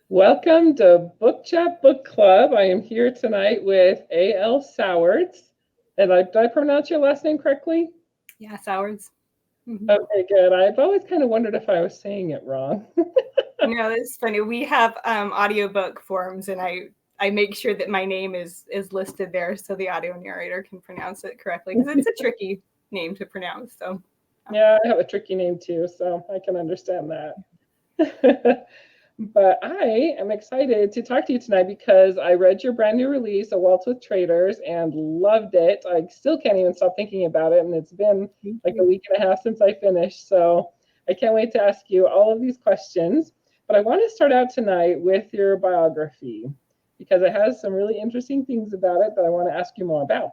Welcome to Book Chat Book Club. I am here tonight with A.L. Sowards. And did I pronounce your last name correctly? Yeah, Sowards. Mm-hmm. Okay, good. I've always kind of wondered if I was saying it wrong. No, that's funny. We have audiobook forms, and I make sure that my name is listed there so the audio narrator can pronounce it correctly because it's a tricky name to pronounce. So Yeah, I have a tricky name too, so I can understand that. But I am excited to talk to you tonight because I read your brand new release, A Waltz with Traders, and loved it. I still can't even stop thinking about it, and it's been like a week and a half since I finished. So I can't wait to ask you all of these questions. But I want to start out tonight with your biography because it has some really interesting things about it that I want to ask you more about.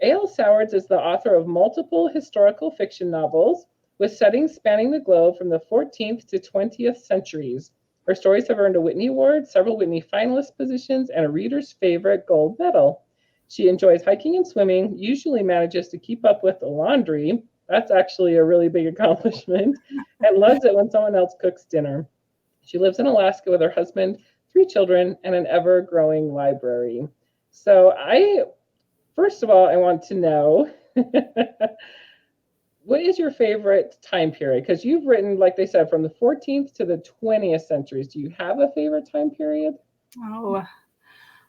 A.L. Sowards is the author of multiple historical fiction novels with settings spanning the globe from the 14th to 20th centuries. Her stories have earned a Whitney Award, several Whitney finalist positions, and a reader's favorite gold medal. She enjoys hiking and swimming, usually manages to keep up with the laundry. That's actually a really big accomplishment, and loves it when someone else cooks dinner. She lives in Alaska with her husband, three children, and an ever growing library. So, first of all, I want to know what is your favorite time period? Because you've written, like they said, from the 14th to the 20th centuries. Do you have a favorite time period? Oh,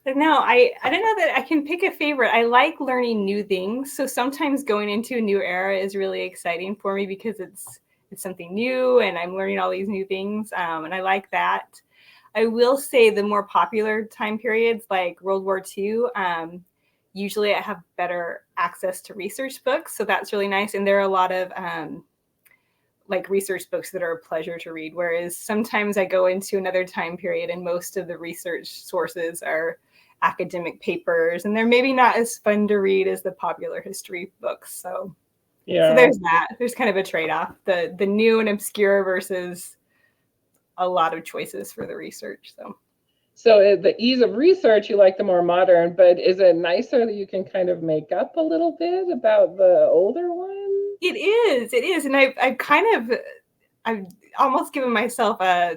no, I don't know that I can pick a favorite. I like learning new things. So sometimes going into a new era is really exciting for me because it's something new and I'm learning all these new things. And I like that. I will say the more popular time periods like World War II, usually I have better access to research books. So that's really nice. And there are a lot of like research books that are a pleasure to read. Whereas sometimes I go into another time period and most of the research sources are academic papers and they're maybe not as fun to read as the popular history books. So there's that. There's kind of a trade-off. The new and obscure versus a lot of choices for the research. So the ease of research, you like the more modern, but is it nicer that you can kind of make up a little bit about the older one? It is. And I've almost given myself I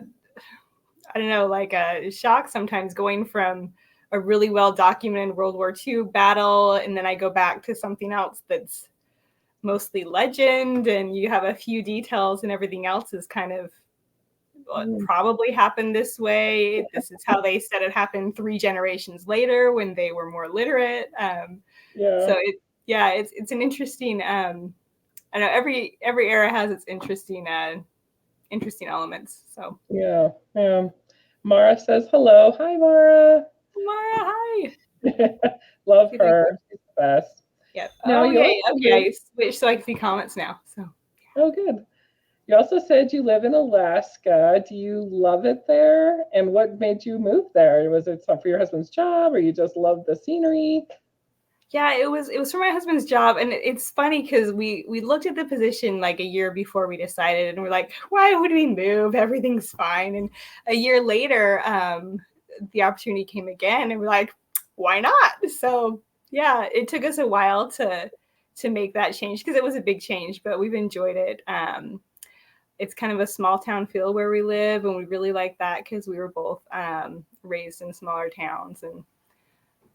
don't know, like a shock sometimes going from a really well documented World War II battle. And then I go back to something else that's mostly legend and you have a few details and everything else is kind of probably happened this way. This is how they said it happened 3 generations later when they were more literate. So it's an interesting, I know every era has its interesting elements. So yeah. Mara says hello. Hi, Mara. Mara, hi. Love her. She's the best. Yeah. Okay. I switched so I can see comments now. So. Oh, good. You also said you live in Alaska. Do you love it there? And what made you move there? Was it for your husband's job, or you just loved the scenery? Yeah, it was for my husband's job, and it's funny because we looked at the position like a year before we decided, and we're like, why would we move? Everything's fine. And a year later, the opportunity came again, and we're like, why not? So yeah, it took us a while to make that change because it was a big change, but we've enjoyed it. It's kind of a small town feel where we live, and we really like that because we were both raised in smaller towns, and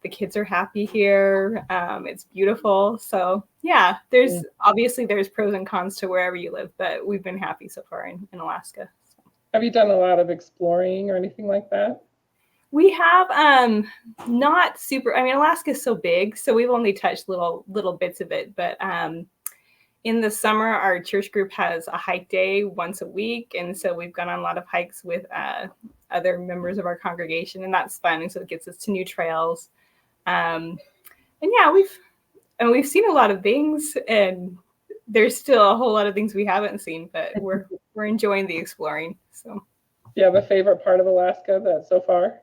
the kids are happy here. It's beautiful. So yeah, there's pros and cons to wherever you live, but we've been happy so far in Alaska. So. Have you done a lot of exploring or anything like that? We have not super. I mean, Alaska is so big, so we've only touched little bits of it. But in the summer, our church group has a hike day once a week, and so we've gone on a lot of hikes with other members of our congregation, and that's fun. And so it gets us to new trails. And yeah, we've seen a lot of things, and there's still a whole lot of things we haven't seen, but we're enjoying the exploring. So, do you have a favorite part of Alaska so far?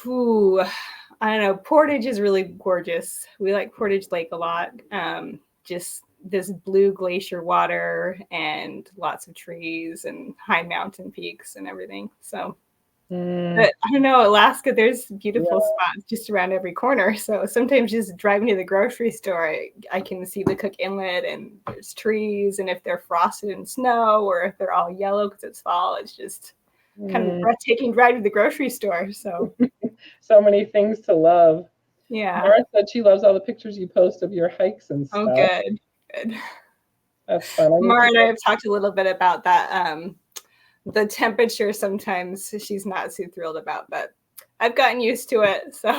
Ooh, I don't know. Portage is really gorgeous. We like Portage Lake a lot. Just this blue glacier water and lots of trees and high mountain peaks and everything. So. But I don't know, Alaska, there's beautiful spots just around every corner. So sometimes just driving to the grocery store, I can see the Cook Inlet and there's trees. And if they're frosted in snow or if they're all yellow because it's fall, it's just kind of breathtaking ride to the grocery store. So So many things to love. yeah. Mara said she loves all the pictures you post of your hikes and Oh, stuff. good. Good. That's fun. I need Mara to and I go. have talked a little bit about that. The temperature sometimes she's not so thrilled about, but I've gotten used to it. So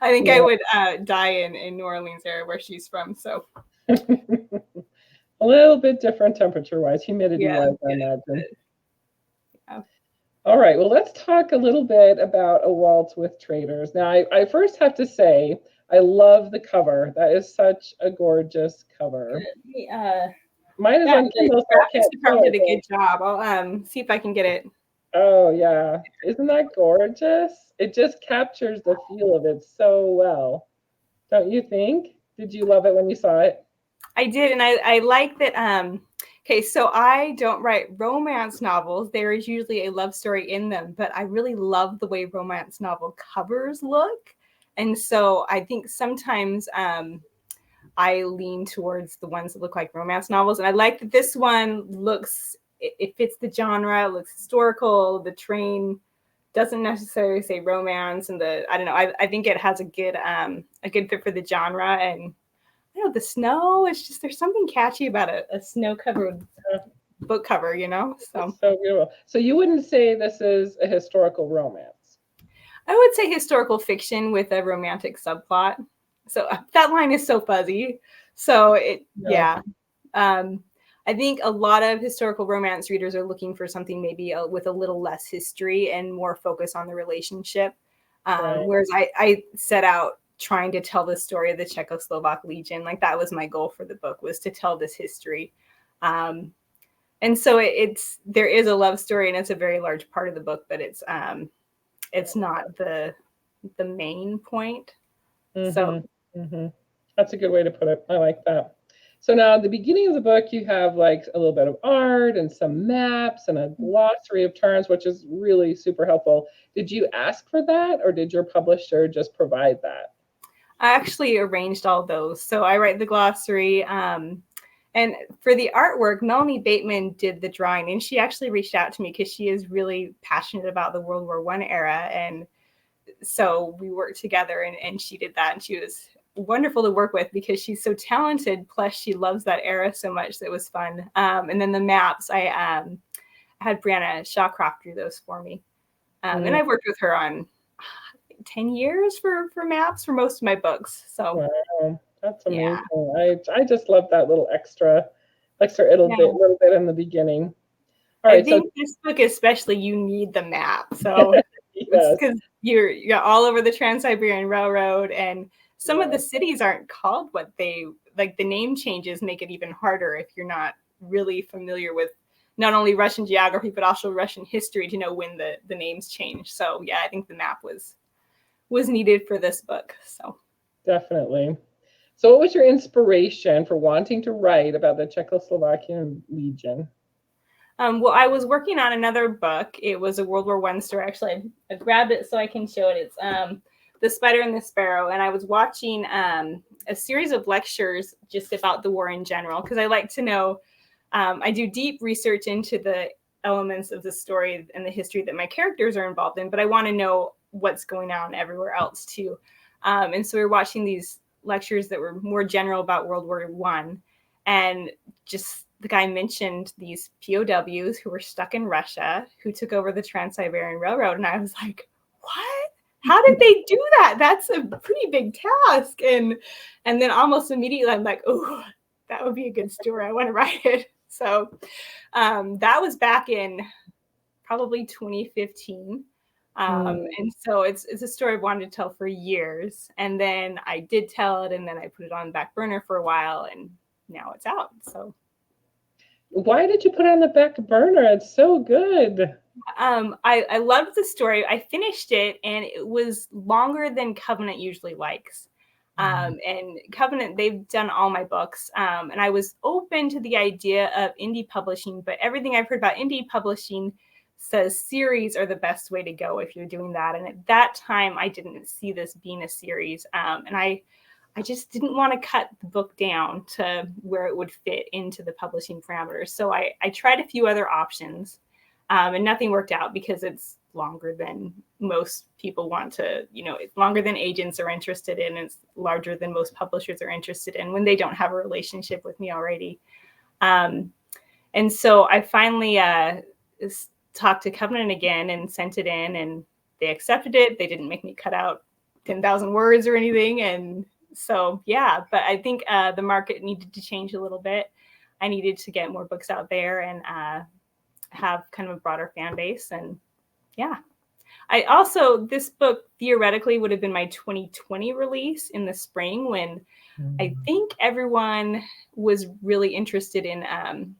I think I Yeah. would die in New Orleans area where she's from. So A little bit different temperature wise, humidity yeah, wise, I imagine. yeah. All right, well, let's talk a little bit about A Waltz with Traders. Now, I first have to say, I love the cover. That is such a gorgeous cover. Mine is Yeah, on the Kindle, so I graphics can't show department it. did a good job. I'll see if I can get it. Oh, yeah. Isn't that gorgeous? It just captures the feel of it so well. Don't you think? Did you love it when you saw it? I did, and I like that. Okay, so I don't write romance novels. There is usually a love story in them, but I really love the way romance novel covers look. And so I think sometimes I lean towards the ones that look like romance novels. And I like that this one looks, it fits the genre, it looks historical. The train doesn't necessarily say romance. And I don't know, I think it has a good fit for the genre. And I don't know, the snow, it's just, there's something catchy about a snow covered book cover, So It's so beautiful. So you wouldn't say this is a historical romance? I would say historical fiction with a romantic subplot. So that line is so fuzzy. So Yeah, yeah. I think a lot of historical romance readers are looking for something maybe with a little less history and more focus on the relationship. right. Whereas I set out trying to tell the story of the Czechoslovak Legion. Like that was my goal for the book, was to tell this history. And so there is a love story, and it's a very large part of the book, but it's not the main point. So Mm-hmm. Mm-hmm. That's a good way to put it. I like that. So now at the beginning of the book, you have like a little bit of art and some maps and a glossary of terms, which is really super helpful. Did you ask for that, or did your publisher just provide that? I actually arranged all those. So I write the glossary. And for the artwork, Melanie Bateman did the drawing, and she actually reached out to me because she is really passionate about the World War I era. And so we worked together, and she did that. And she was wonderful to work with because she's so talented. Plus, she loves that era so much that it was fun. And then the maps, I had Brianna Shawcroft do those for me. And I've worked with her on 10 years for maps for most of my books. So Wow, that's yeah. amazing. I just love that little extra Yeah. little bit in the beginning. All I right, so think this book especially, you need the map. So it's yes, because you're all over the Trans-Siberian Railroad, and some of yeah, the cities aren't called what they like. The name changes make it even harder if you're not really familiar with not only Russian geography but also Russian history to know when the names change. So yeah, I think the map was needed for this book. So definitely. So what was your inspiration for wanting to write about the Czechoslovakian Legion? well, I was working on another book. It was a World War I story. Actually, I grabbed it so I can show it. It's The Spider and the Sparrow. And I was watching a series of lectures just about the war in general, because I like to know, I do deep research into the elements of the story and the history that my characters are involved in, but I want to know what's going on everywhere else too. And so we were watching these lectures that were more general about World War I. And just the guy mentioned these POWs who were stuck in Russia, who took over the Trans-Siberian Railroad. And I was like, what? How did they do that? That's a pretty big task. And then almost immediately I'm like, oh, that would be a good story. I want to write it. So that was back in probably 2015. And so it's a story I've wanted to tell for years. And then I did tell it, and then I put it on the back burner for a while, and now it's out. So Why did you put it on the back burner? It's so good. I loved the story. I finished it, and it was longer than Covenant usually likes. And Covenant, they've done all my books. And I was open to the idea of indie publishing, but everything I've heard about indie publishing says series are the best way to go if you're doing that. And at that time, I didn't see this being a series. And I just didn't want to cut the book down to where it would fit into the publishing parameters. So I tried a few other options. And nothing worked out because it's longer than most people want to, it's longer than agents are interested in. It's larger than most publishers are interested in when they don't have a relationship with me already. And so I finally talked to Covenant again and sent it in, and they accepted it. They didn't make me cut out 10,000 words or anything. And so, yeah, but I think the market needed to change a little bit. I needed to get more books out there and have kind of a broader fan base. And yeah, this book theoretically would have been my 2020 release in the spring, when I think everyone was really interested in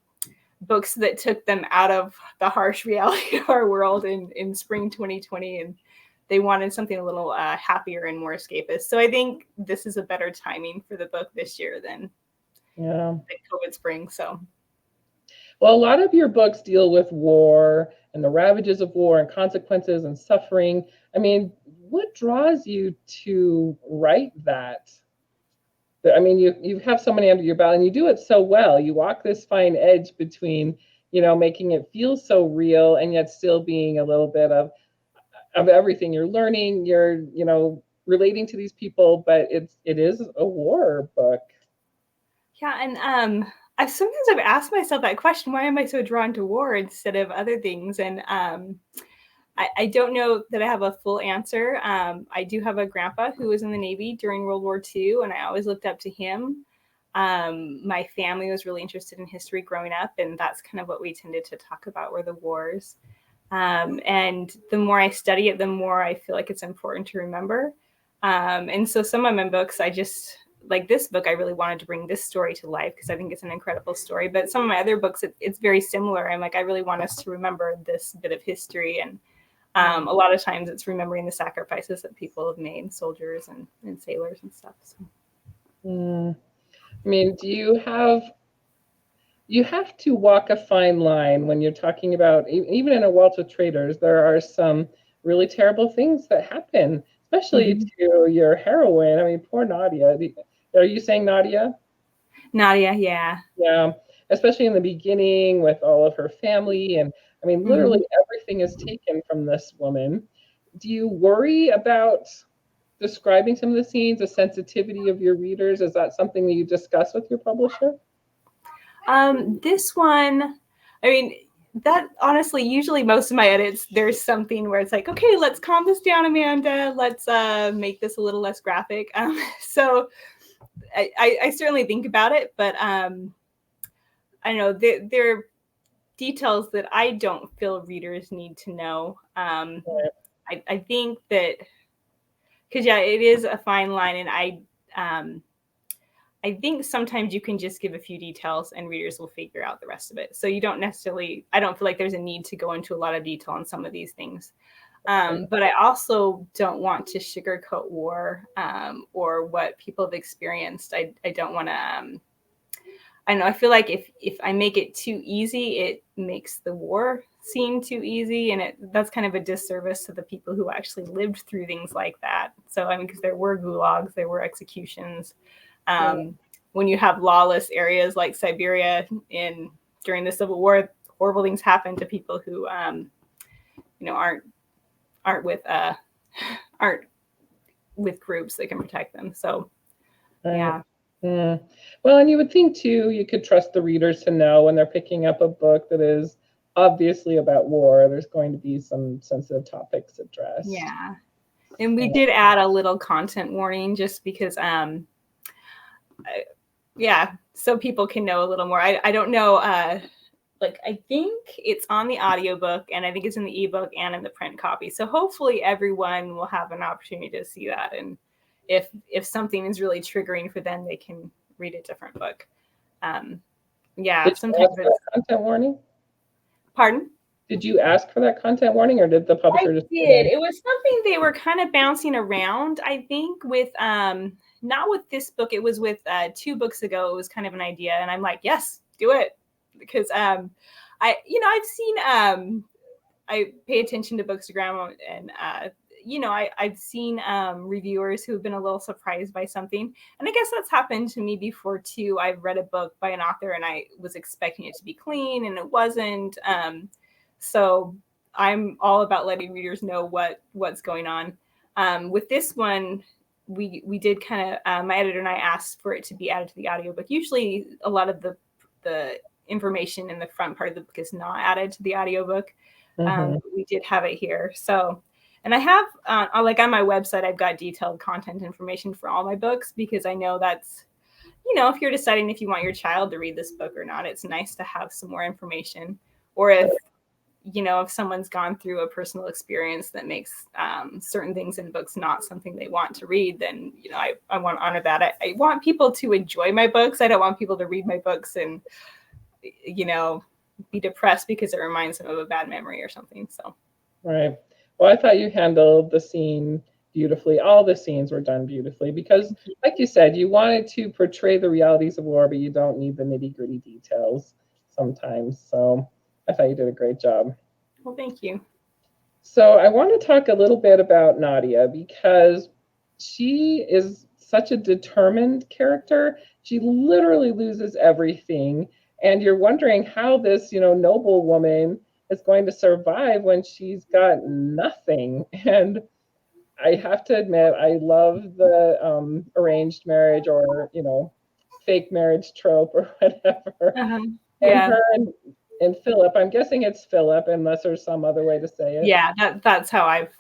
books that took them out of the harsh reality of our world in spring 2020. And they wanted something a little happier and more escapist. So I think this is a better timing for the book this year than COVID spring. So. Well, a lot of your books deal with war and the ravages of war and consequences and suffering. I mean, what draws you to write that? I mean, you have so many under your belt and you do it so well. You walk this fine edge between, making it feel so real and yet still being a little bit of everything you're learning. You're, relating to these people, but it is a war book. Yeah, and I've asked myself that question: why am I so drawn to war instead of other things? And I don't know that I have a full answer. I do have a grandpa who was in the Navy during World War II, and I always looked up to him. My family was really interested in history growing up, and that's kind of what we tended to talk about, were the wars. And the more I study it, the more I feel like it's important to remember. And so some of my books, like this book, I really wanted to bring this story to life because I think it's an incredible story. But some of my other books, it's very similar. I'm like, I really want us to remember this bit of history. And a lot of times it's remembering the sacrifices that people have made, soldiers and sailors and stuff. So. I mean, you have to walk a fine line when you're talking about, even in A Waltz with Traitors, there are some really terrible things that happen, especially to your heroine. I mean, poor Nadia. Are you saying Nadia? Nadia, yeah. Yeah, especially in the beginning with all of her family. And I mean, literally everything is taken from this woman. Do you worry about describing some of the scenes, the sensitivity of your readers? Is that something that you discuss with your publisher? This one, I mean, that honestly, usually most of my edits, there's something where it's like, okay, let's calm this down, Amanda. Let's make this a little less graphic. So I certainly think about it, but I don't know, there are details that I don't feel readers need to know. I think that, because yeah, it is a fine line, and I think sometimes you can just give a few details and readers will figure out the rest of it. So you don't necessarily, I don't feel like there's a need to go into a lot of detail on some of these things. But I also don't want to sugarcoat war or what people have experienced. I don't want to, I know, I feel like if I make it too easy, it makes the war seem too easy. And that's kind of a disservice to the people who actually lived through things like that. So, I mean, because there were gulags, there were executions. When you have lawless areas like Siberia during the Civil War, horrible things happen to people who, aren't with groups that can protect them. So, yeah. Well, and you would think too, you could trust the readers to know when they're picking up a book that is obviously about war, there's going to be some sensitive topics addressed. Yeah. And we did add a little content warning just because, so people can know a little more. I don't know, I think it's on the audiobook, and I think it's in the ebook and in the print copy. So hopefully everyone will have an opportunity to see that. And if something is really triggering for them, they can read a different book. Sometimes it's content warning. Pardon? Did you ask for that content warning, or did the publisher just? I did. It was something they were kind of bouncing around, I think, with not with this book. It was with 2 books ago. It was kind of an idea, and I'm like, yes, do it, because I've seen I pay attention to Bookstagram, and I've seen reviewers who've been a little surprised by something, and I guess that's happened to me before too. I've read a book by an author, and I was expecting it to be clean, and it wasn't. So I'm all about letting readers know what's going on. With this one, we did kind of my editor and I asked for it to be added to the audiobook. Usually, a lot of the information in the front part of the book is not added to the audiobook. Mm-hmm. We did have it here, so. And I have, like on my website, I've got detailed content information for all my books because I know that's, if you're deciding if you want your child to read this book or not, it's nice to have some more information. Or if someone's gone through a personal experience that makes certain things in books not something they want to read, then, I want to honor that. I want people to enjoy my books. I don't want people to read my books and, be depressed because it reminds them of a bad memory or something. So. Right. Well, I thought you handled the scene beautifully. All the scenes were done beautifully because, like you said, you wanted to portray the realities of war, but you don't need the nitty-gritty details sometimes. So I thought you did a great job. Well, thank you. So I want to talk a little bit about Nadia because she is such a determined character. She literally loses everything, and you're wondering how this, noble woman is going to survive when she's got nothing. And I have to admit, I love the arranged marriage or fake marriage trope or whatever. Uh-huh. And Yeah. her and Philip, I'm guessing it's Philip, unless there's some other way to say it. Yeah, that's how I've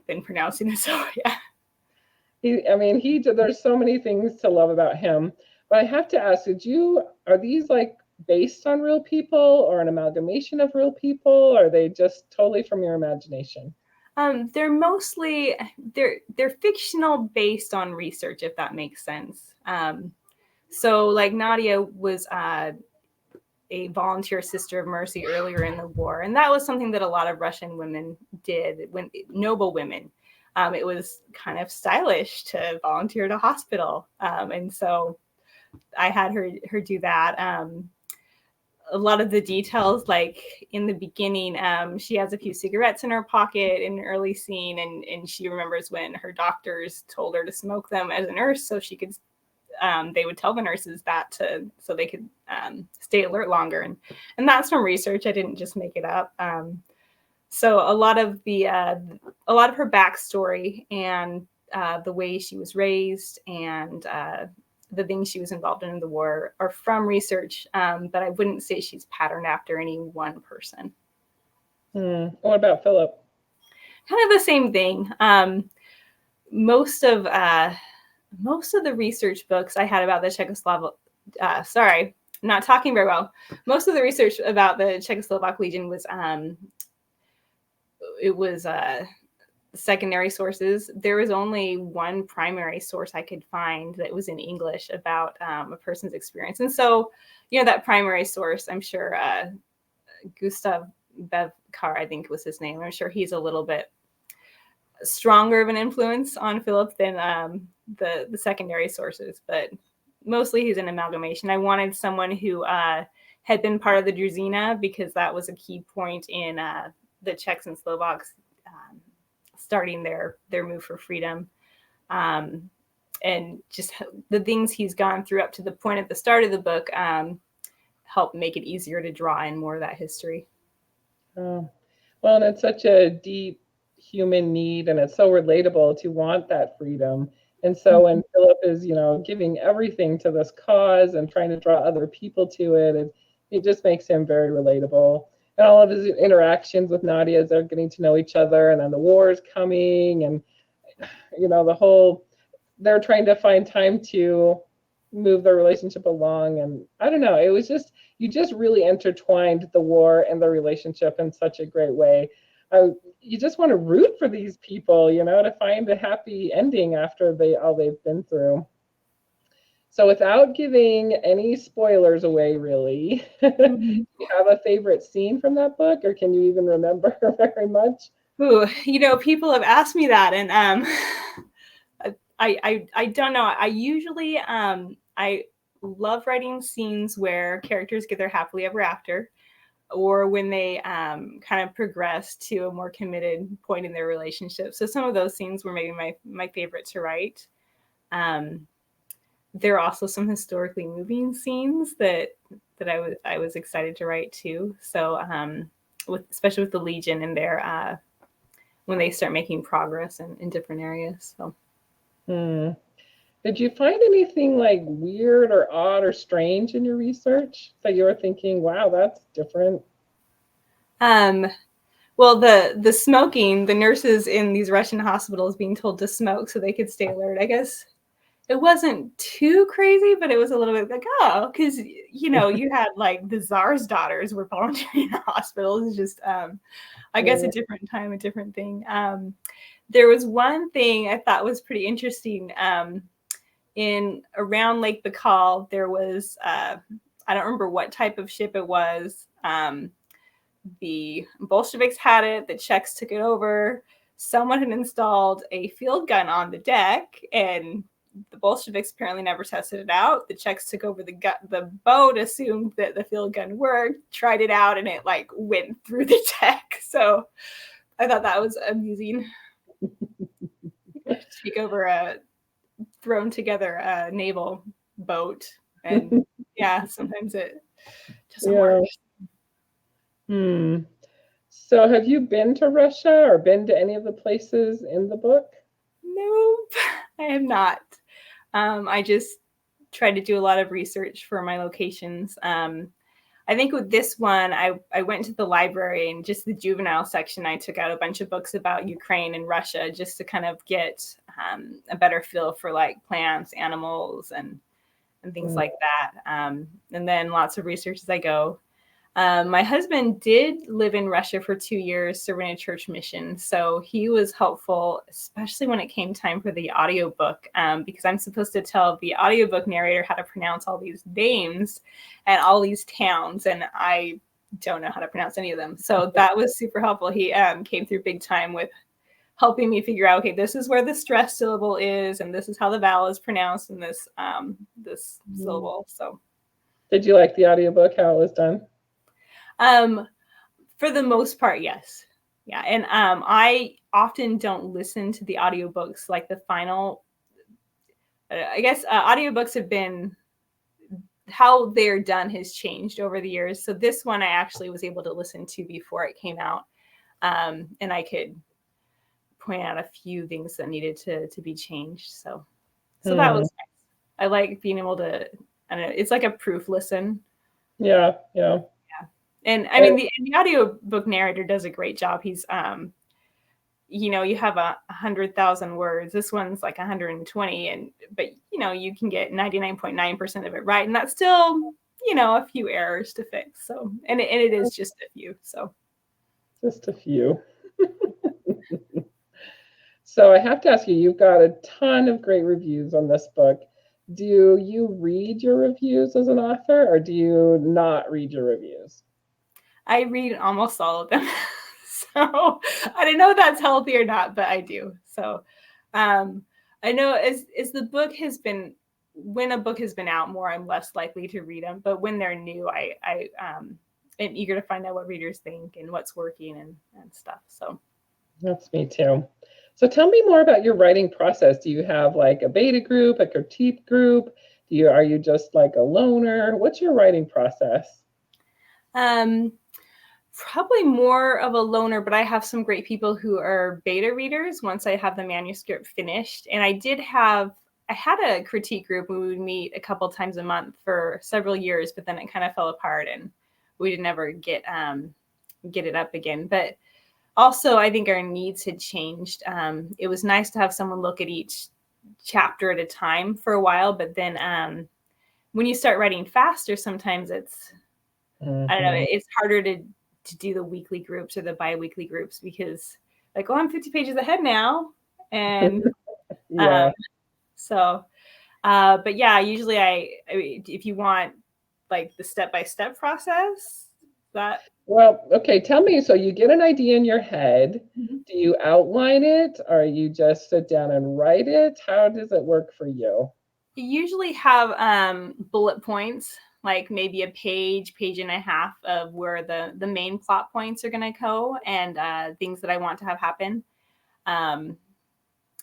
been pronouncing it. So yeah. There's so many things to love about him. But I have to ask, are these like based on real people or an amalgamation of real people? Or are they just totally from your imagination? They're mostly they're fictional based on research, if that makes sense. So like Nadia was a volunteer Sister of Mercy earlier in the war, and that was something that a lot of Russian women did, when noble women. It was kind of stylish to volunteer at a hospital, and so I had her do that. A lot of the details, like in the beginning, she has a few cigarettes in her pocket in an early scene, and she remembers when her doctors told her to smoke them as a nurse so she could they would tell the nurses that so they could stay alert longer, and that's from research. I didn't just make it up. So a lot of her backstory and the way she was raised and the things she was involved in the war are from research, but I wouldn't say she's patterned after any one person. What about Philip? Kind of the same thing. Most of the research books I had about the Czechoslovak, sorry, I'm not talking very well. Most of the research about the Czechoslovak Legion was secondary sources. There was only one primary source I could find that was in English about a person's experience. And so, that primary source, I'm sure Gustav Bevkar, I think was his name. I'm sure he's a little bit stronger of an influence on Philip than the secondary sources, but mostly he's an amalgamation. I wanted someone who had been part of the Druzina because that was a key point in the Czechs and Slovaks starting their move for freedom. And just the things he's gone through up to the point at the start of the book help make it easier to draw in more of that history. Oh, well, and it's such a deep human need, and it's so relatable to want that freedom. And so when Philip is, giving everything to this cause and trying to draw other people to it just makes him very relatable. And all of his interactions with Nadia as they're getting to know each other, and then the war is coming, and they're trying to find time to move their relationship along. And I don't know, it was just, you just really intertwined the war and the relationship in such a great way. You just want to root for these people, to find a happy ending after all they've been through. So without giving any spoilers away, really, do you have a favorite scene from that book, or can you even remember very much? Ooh, people have asked me that, and I don't know. I usually I love writing scenes where characters get their happily ever after, or when they kind of progress to a more committed point in their relationship. So some of those scenes were maybe my favorite to write. There are also some historically moving scenes that I was excited to write too. So especially with the Legion and their when they start making progress in different areas. So. Hmm. Did you find anything like weird or odd or strange in your research that you were thinking, wow, that's different? Well, the smoking, the nurses in these Russian hospitals being told to smoke so they could stay alert. I guess it wasn't too crazy, but it was a little bit like, oh, because you had like the czar's daughters were volunteering in the hospitals. It's just I guess a different time, a different thing. There was one thing I thought was pretty interesting. In around Lake Baikal, there was I don't remember what type of ship it was. The Bolsheviks had it. The Czechs took it over. Someone had installed a field gun on the deck, and the Bolsheviks apparently never tested it out. The Czechs took over the boat, assumed that the field gun worked, tried it out, and it like went through the deck. So I thought that was amusing. Take over a thrown together naval boat, and yeah, sometimes it doesn't work. So have you been to Russia or been to any of the places in the book? Nope, I have not. I just tried to do a lot of research for my locations. I think with this one, I went to the library and just the juvenile section, I took out a bunch of books about Ukraine and Russia just to kind of get a better feel for like plants, animals, and things like that. And then lots of research as I go. My husband did live in Russia for 2 years, serving a church mission. So he was helpful, especially when it came time for the audiobook, because I'm supposed to tell the audiobook narrator how to pronounce all these names and all these towns. And I don't know how to pronounce any of them. So that was super helpful. He came through big time with helping me figure out, okay, this is where the stress syllable is, and this is how the vowel is pronounced in this syllable. So did you like the audiobook, how it was done? For the most part, yes. Yeah. And I often don't listen to the audiobooks like the final. I guess audiobooks have been how they're done has changed over the years. So this one I actually was able to listen to before it came out. And I could point out a few things that needed to be changed. So that was nice. I like being able to, I don't know, it's like a proof listen. Yeah. And I mean, the audiobook narrator does a great job. He's, you have 100,000 words. This one's like 120, but you can get 99.9% of it right, and that's still, a few errors to fix. So, and it is just a few. So, just a few. So I have to ask you, you've got a ton of great reviews on this book. Do you read your reviews as an author, or do you not read your reviews? I read almost all of them. So I don't know if that's healthy or not, but I do. So I know as the book has been, when a book has been out more, I'm less likely to read them. But when they're new, I am eager to find out what readers think and what's working and stuff. So that's me too. So tell me more about your writing process. Do you have like a beta group, a critique group? Are you just like a loner? What's your writing process? Probably more of a loner, but I have some great people who are beta readers once I have the manuscript finished. And I had a critique group. We would meet a couple times a month for several years, but then it kind of fell apart and we didn't ever get it up again. But also, I think our needs had changed. It was nice to have someone look at each chapter at a time for a while, but then when you start writing faster, sometimes it's, I don't know, it's harder to do the weekly groups or the bi-weekly groups because like, I'm 50 pages ahead now. And yeah. But yeah, usually if you want like the step-by-step process, that. Well, okay, tell me, so you get an idea in your head. Mm-hmm. Do you outline it, or you just sit down and write it? How does it work for you? You usually have bullet points, like maybe a page and a half of where the main plot points are going to go and things that I want to have happen.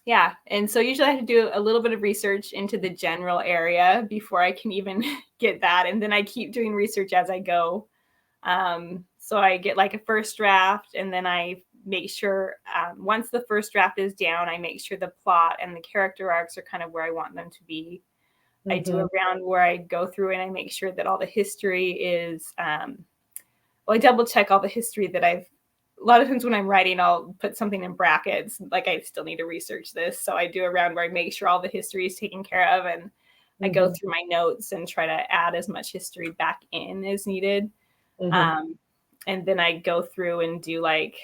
Yeah. And so usually I have to do a little bit of research into the general area before I can even get that. And then I keep doing research as I go. So I get like a first draft, and then I make sure once the first draft is down, I make sure the plot and the character arcs are kind of where I want them to be. I do a round where I go through and I make sure that all the history is, I double check all the history that a lot of times when I'm writing, I'll put something in brackets, like I still need to research this. So I do a round where I make sure all the history is taken care of, and I go through my notes and try to add as much history back in as needed. And then I go through and do like,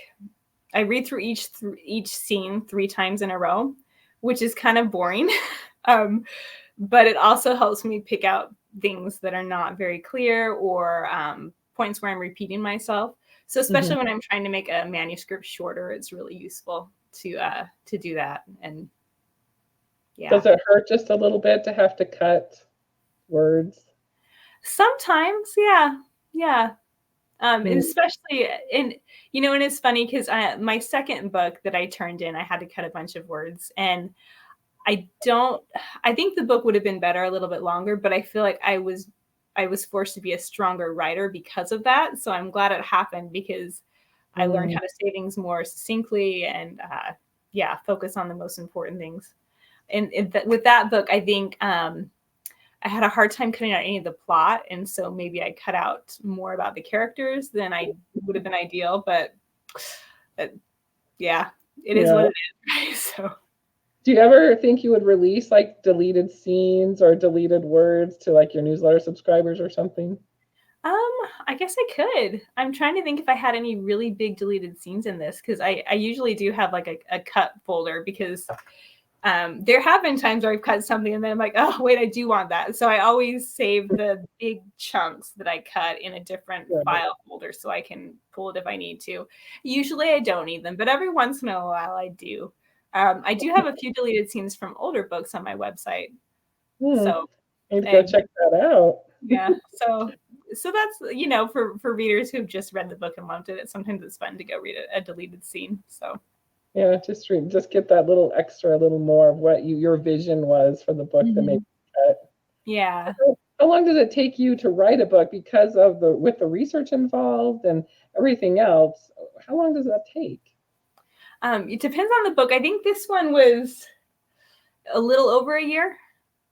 I read through each scene 3 times in a row, which is kind of boring. But it also helps me pick out things that are not very clear, or points where I'm repeating myself. So especially when I'm trying to make a manuscript shorter, it's really useful to do that. And yeah. Does it hurt just a little bit to have to cut words? Sometimes, yeah. Especially and it's funny because my second book that I turned in, I had to cut a bunch of words, and I think the book would have been better a little bit longer, but I feel like I was forced to be a stronger writer because of that. So I'm glad it happened, because I learned how to say things more succinctly and focus on the most important things. And with that book, I think I had a hard time cutting out any of the plot. And so maybe I cut out more about the characters than I would have been ideal. But it is what it is. Right? So. Do you ever think you would release like deleted scenes or deleted words to like your newsletter subscribers or something? I guess I could. I'm trying to think if I had any really big deleted scenes in this, because I usually do have like a cut folder, because there have been times where I've cut something and then I'm like, oh, wait, I do want that. So I always save the big chunks that I cut in a different file folder so I can pull it if I need to. Usually I don't need them, but every once in a while I do. I do have a few deleted scenes from older books on my website. So maybe go check that out. Yeah. So that's, for readers who've just read the book and loved it, sometimes it's fun to go read a deleted scene. So yeah, just get that little extra, a little more of what your vision was for the book that made you cut. Yeah. How long does it take you to write a book, because of with the research involved and everything else? How long does that take? It depends on the book. I think this one was a little over a year.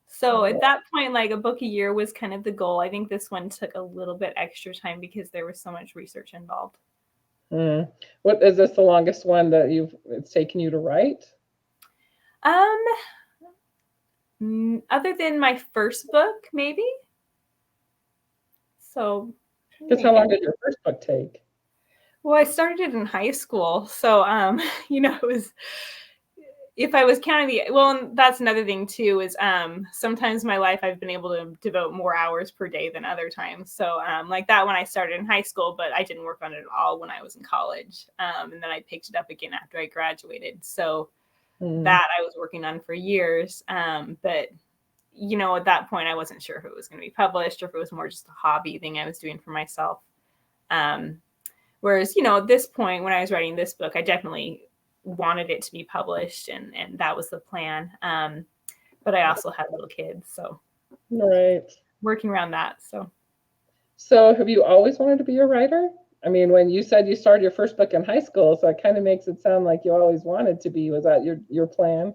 So at that point, like a book a year was kind of the goal. I think this one took a little bit extra time because there was so much research involved. What is this, the longest one that it's taken you to write? Other than my first book, maybe. So. Because how long did your first book take? Well, I started it in high school, so it was. If I was counting that's another thing too, is sometimes in my life I've been able to devote more hours per day than other times. So like that when I started in high school, but I didn't work on it at all when I was in college. And then I picked it up again after I graduated. So that I was working on for years. But at that point I wasn't sure if it was going to be published or if it was more just a hobby thing I was doing for myself. Whereas, at this point when I was writing this book, I definitely wanted it to be published, and that was the plan. But I also had little kids, so working around that. So have you always wanted to be a writer? I mean, when you said you started your first book in high school, so it kind of makes it sound like you always wanted to be. Was that your plan?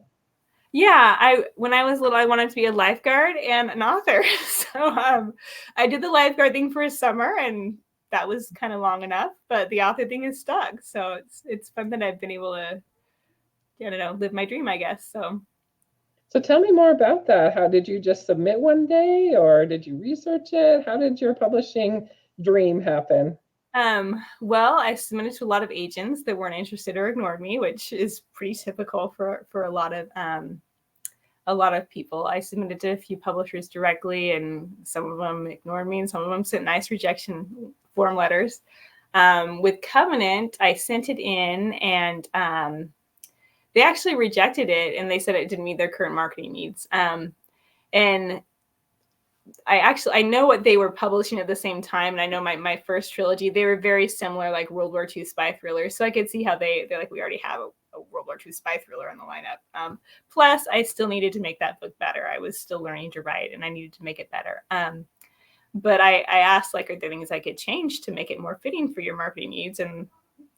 Yeah, when I was little, I wanted to be a lifeguard and an author. So I did the lifeguard thing for a summer, and that was kind of long enough, but the author thing is stuck. So it's fun that I've been able to, live my dream, I guess. So tell me more about that. How did you just submit one day, or did you research it? How did your publishing dream happen? Well, I submitted to a lot of agents that weren't interested or ignored me, which is pretty typical for a lot of people. I submitted to a few publishers directly, and some of them ignored me, and some of them sent nice rejection form letters. With Covenant, I sent it in, and they actually rejected it, and they said it didn't meet their current marketing needs. And I know what they were publishing at the same time, and I know my first trilogy, they were very similar, like World War II spy thrillers. So I could see how they're like, we already have a World War II spy thriller in the lineup. Plus, I still needed to make that book better. I was still learning to write, and I needed to make it better. But I asked, like, are there things I could change to make it more fitting for your marketing needs? And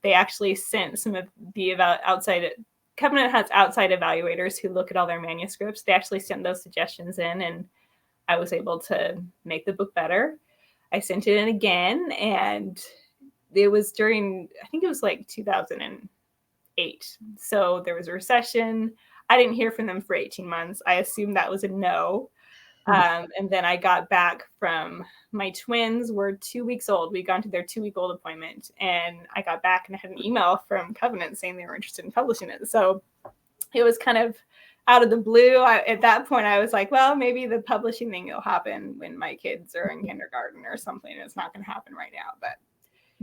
they actually sent some of the outside. Covenant has outside evaluators who look at all their manuscripts. They actually sent those suggestions in, and I was able to make the book better. I sent it in again, and it was during, I think it was like 2008. So there was a recession. I didn't hear from them for 18 months. I assumed that was a no. And then I got back from, my twins were 2 weeks old. We'd gone to their 2-week-old appointment, and I got back and I had an email from Covenant saying they were interested in publishing it. So it was kind of out of the blue. At that point, I was like, well, maybe the publishing thing will happen when my kids are in kindergarten or something. It's not going to happen right now, but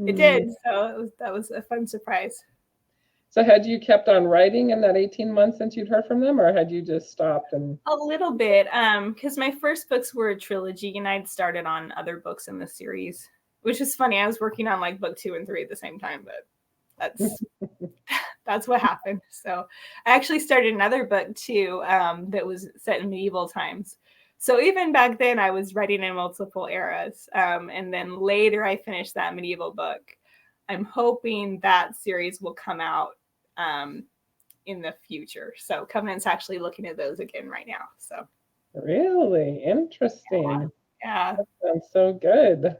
it did. So that was a fun surprise. So had you kept on writing in that 18 months since you'd heard from them, or had you just stopped? And a little bit, because my first books were a trilogy, and I'd started on other books in the series, which is funny. I was working on like book 2 and 3 at the same time, but that's what happened. So I actually started another book too, that was set in medieval times. So even back then, I was writing in multiple eras, and then later I finished that medieval book. I'm hoping that series will come out in the future. So Covenant's actually looking at those again right now. So really interesting. Yeah. That sounds so good.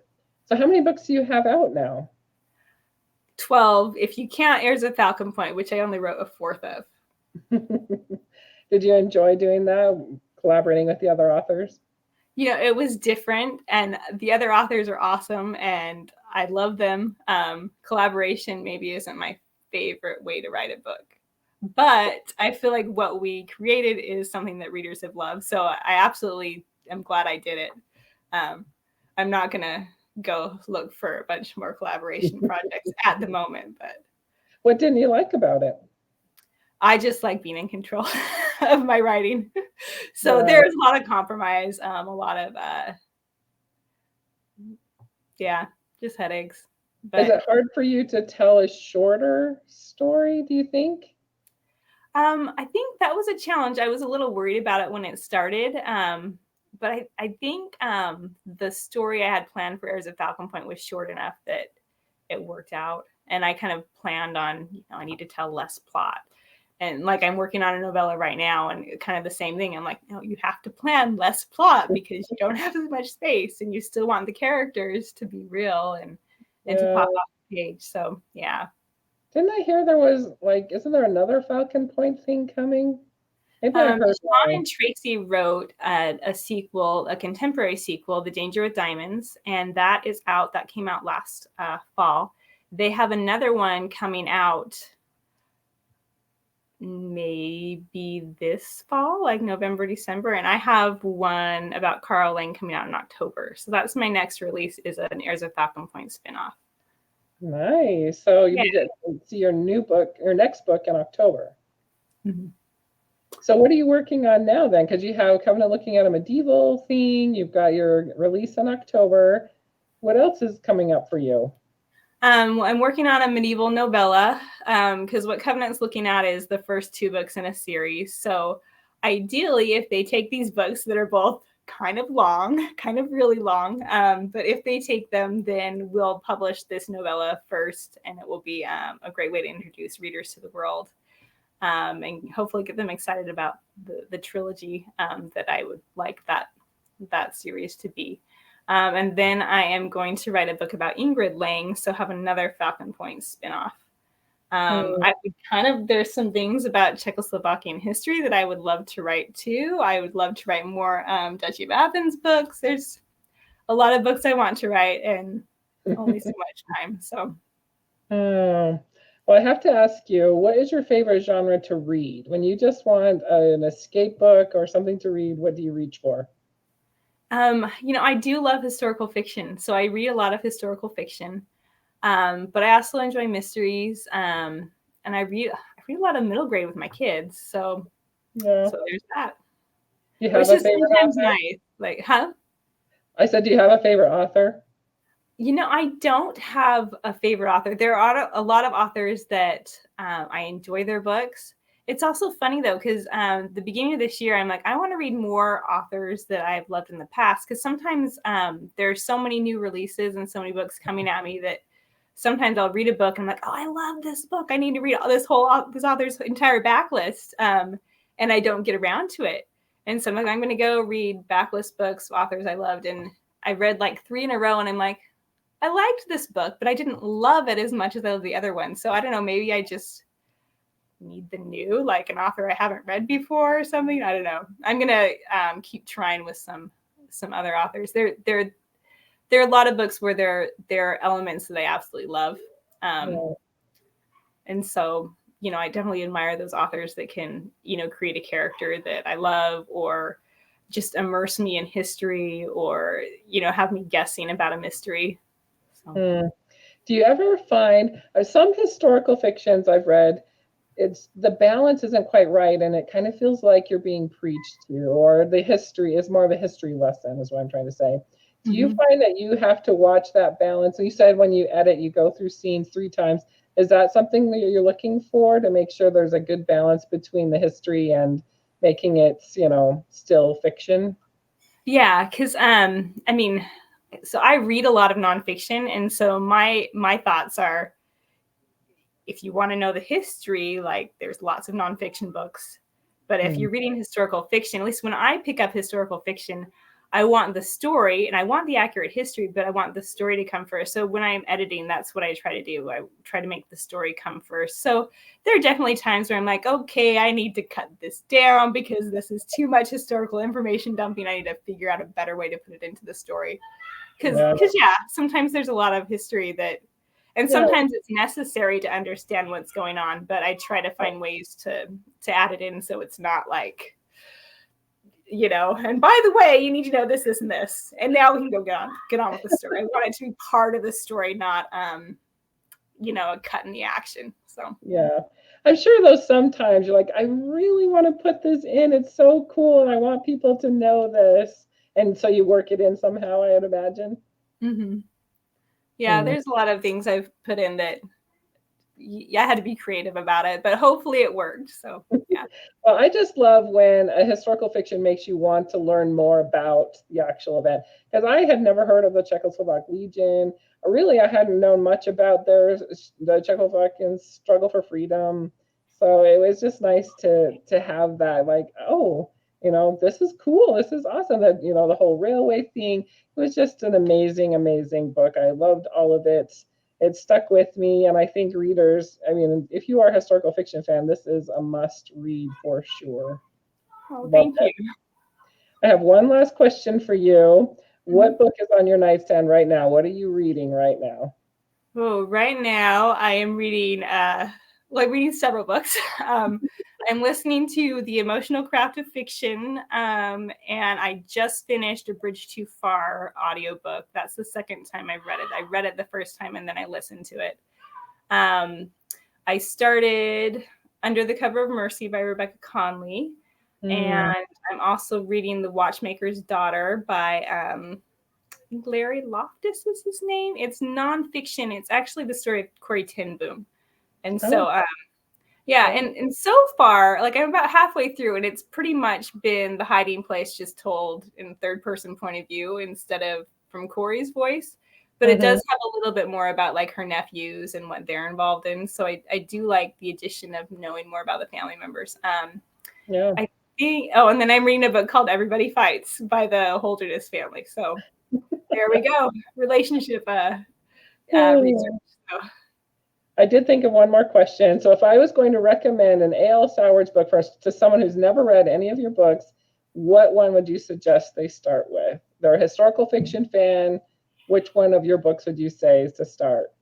So how many books do you have out now? 12, if you count Heirs of Falcon Point, which I only wrote a fourth of. Did you enjoy doing that, collaborating with the other authors? It was different, and the other authors are awesome, and I love them. Collaboration maybe isn't my favorite way to write a book, but I feel like what we created is something that readers have loved. So I absolutely am glad I did it. I'm not going to go look for a bunch more collaboration projects at the moment, but what didn't you like about it? I just like being in control of my writing. So there's a lot of compromise, a lot of, just headaches. But is it hard for you to tell a shorter story, do you think? I think that was a challenge. I was a little worried about it when it started. But I think the story I had planned for Heirs of Falcon Point was short enough that it worked out. And I kind of planned on, I need to tell less plot. And like, I'm working on a novella right now, and kind of the same thing. I'm like, no, you have to plan less plot because you don't have as much space, and you still want the characters to be real and to pop off the page. So, yeah. Didn't I hear there was, like, isn't there another Falcon Point thing coming? Maybe I heard Sean and Tracy wrote a sequel, a contemporary sequel, The Danger with Diamonds, and that is out. That came out last fall. They have another one coming out maybe this fall, like November, December. And I have one about Carl Lang coming out in October. So that's my next release, is an Heirs of Falcon Point spinoff. Nice. So you get to see your next book in October. Mm-hmm. So what are you working on now then? Because you have Covenant looking at a medieval thing. You've got your release in October. What else is coming up for you? I'm working on a medieval novella, because what Covenant's looking at is the first 2 books in a series. So ideally, if they take these books that are both kind of long, kind of really long, but if they take them, then we'll publish this novella first, and it will be a great way to introduce readers to the world, and hopefully get them excited about the trilogy that I would like that series to be. And then I am going to write a book about Ingrid Lang, so have another Falcon Point spinoff. There's some things about Czechoslovakian history that I would love to write too. I would love to write more Duchy of Athens books. There's a lot of books I want to write, and only so much time. So, well, I have to ask you, what is your favorite genre to read? When you just want an escape book or something to read, what do you reach for? I do love historical fiction, so I read a lot of historical fiction. But I also enjoy mysteries, and I read a lot of middle grade with my kids. So there's that. You have a favorite author? Nice. Like, huh? I said, do you have a favorite author? I don't have a favorite author. There are a lot of authors that I enjoy their books, It's also funny though, because the beginning of this year, I'm like, I want to read more authors that I've loved in the past. Because sometimes there's so many new releases and so many books coming at me that sometimes I'll read a book and I'm like, oh, I love this book. I need to read all this author's entire backlist, and I don't get around to it. And so I'm like, I'm going to go read backlist books, authors I loved, and I read like 3 in a row, and I'm like, I liked this book, but I didn't love it as much as I loved the other one. So I don't know, maybe I just need the new, like an author I haven't read before or something. I don't know. I'm gonna keep trying with some other authors. There are a lot of books where there are elements that I absolutely love, and so I definitely admire those authors that can create a character that I love, or just immerse me in history, or have me guessing about a mystery. So. Do you ever find some historical fictions I've read, it's the balance isn't quite right and it kind of feels like you're being preached to, or the history is more of a history lesson is what I'm trying to say. Do you find that you have to watch that balance? You said when you edit you go through scenes 3 times. Is that something that you're looking for, to make sure there's a good balance between the history and making it still fiction? Yeah, because I mean, so I read a lot of nonfiction, and so my thoughts are, if you want to know the history, like there's lots of nonfiction books. But if you're reading historical fiction, at least when I pick up historical fiction, I want the story and I want the accurate history, but I want the story to come first. So when I'm editing, that's what I try to do. I try to make the story come first. So there are definitely times where I'm like, okay, I need to cut this down because this is too much historical information dumping. I need to figure out a better way to put it into the story. Because sometimes there's a lot of history and sometimes it's necessary to understand what's going on, but I try to find ways to add it in so it's not like, and by the way, you need to know this, and this, and now we can go get on with the story. I want it to be part of the story, not a cut in the action. So I'm sure though sometimes you're like, I really want to put this in, it's so cool and I want people to know this, and so you work it in somehow, I'd imagine. There's a lot of things I've put in that I had to be creative about it, but hopefully it worked. So Well, I just love when a historical fiction makes you want to learn more about the actual event, because I had never heard of the Czechoslovak Legion, or really I hadn't known much about the Czechoslovakian struggle for freedom. So it was just nice to have that, like, oh, this is cool, this is awesome, that the whole railway thing. It was just an amazing book. I loved all of it. It stuck with me, and I think readers, I mean, if you are a historical fiction fan, this is a must read for sure. Oh, thank you. I have one last question for you. What book is on your nightstand right now? What are you reading right now? Oh, right now I am reading reading several books. I'm listening to The Emotional Craft of Fiction, and I just finished A Bridge Too Far audiobook. That's the second time I've read it. I read it the first time and then I listened to it. I started Under the Cover of Mercy by Rebecca Conley, and I'm also reading The Watchmaker's Daughter by Larry Loftus is his name. It's nonfiction. It's actually the story of Corrie ten Boom. And so, and so far, like I'm about halfway through, and it's pretty much been The Hiding Place just told in third person point of view instead of from Corrie's voice. But it does have a little bit more about like her nephews and what they're involved in. So I do like the addition of knowing more about the family members. I think, and then I'm reading a book called Everybody Fights by the Holderness family. So there we go. Relationship research. So. I did think of one more question. So if I was going to recommend an A.L. Sowards book to someone who's never read any of your books, what one would you suggest they start with? They're a historical fiction fan. Which one of your books would you say is to start?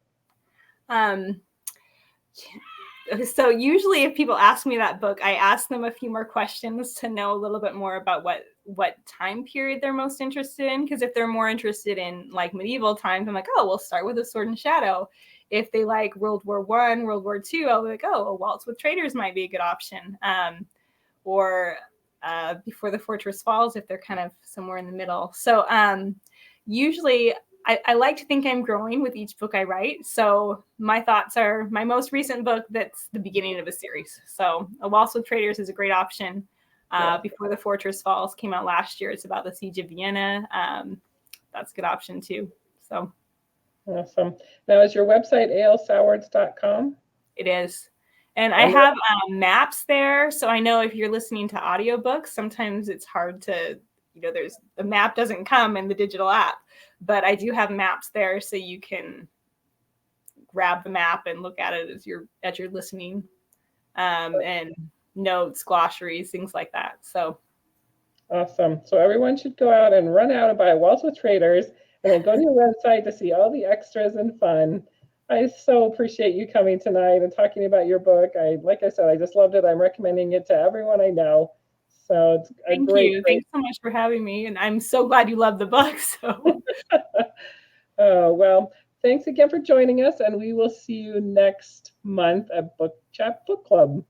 So usually if people ask me that book, I ask them a few more questions to know a little bit more about what time period they're most interested in. Because if they're more interested in like medieval times, I'm like, oh, we'll start with A Sword and Shadow. If they like World War I, World War II, I'll be like, oh, A Waltz with Traitors might be a good option. Or Before the Fortress Falls, if they're kind of somewhere in the middle. So usually I like to think I'm growing with each book I write. So my thoughts are my most recent book, that's the beginning of a series. So A Waltz with Traitors is a great option. Before the Fortress Falls came out last year. It's about the Siege of Vienna. That's a good option too. So awesome. Now, is your website alsowards.com? it is. And I have maps there. So I know if you're listening to audiobooks, sometimes it's hard to, there's the map doesn't come in the digital app, but I do have maps there so you can grab the map and look at it as you're listening, and notes, glossaries, things like that. So awesome. So everyone should go out and run out and buy Waltz with Traders, and then go to your website to see all the extras and fun. I so appreciate you coming tonight and talking about your book. Like I said, I just loved it. I'm recommending it to everyone I know. So it's a great. Thanks so much for having me, and I'm so glad you love the book. So Oh, well, thanks again for joining us, and we will see you next month at Book Chat Book Club.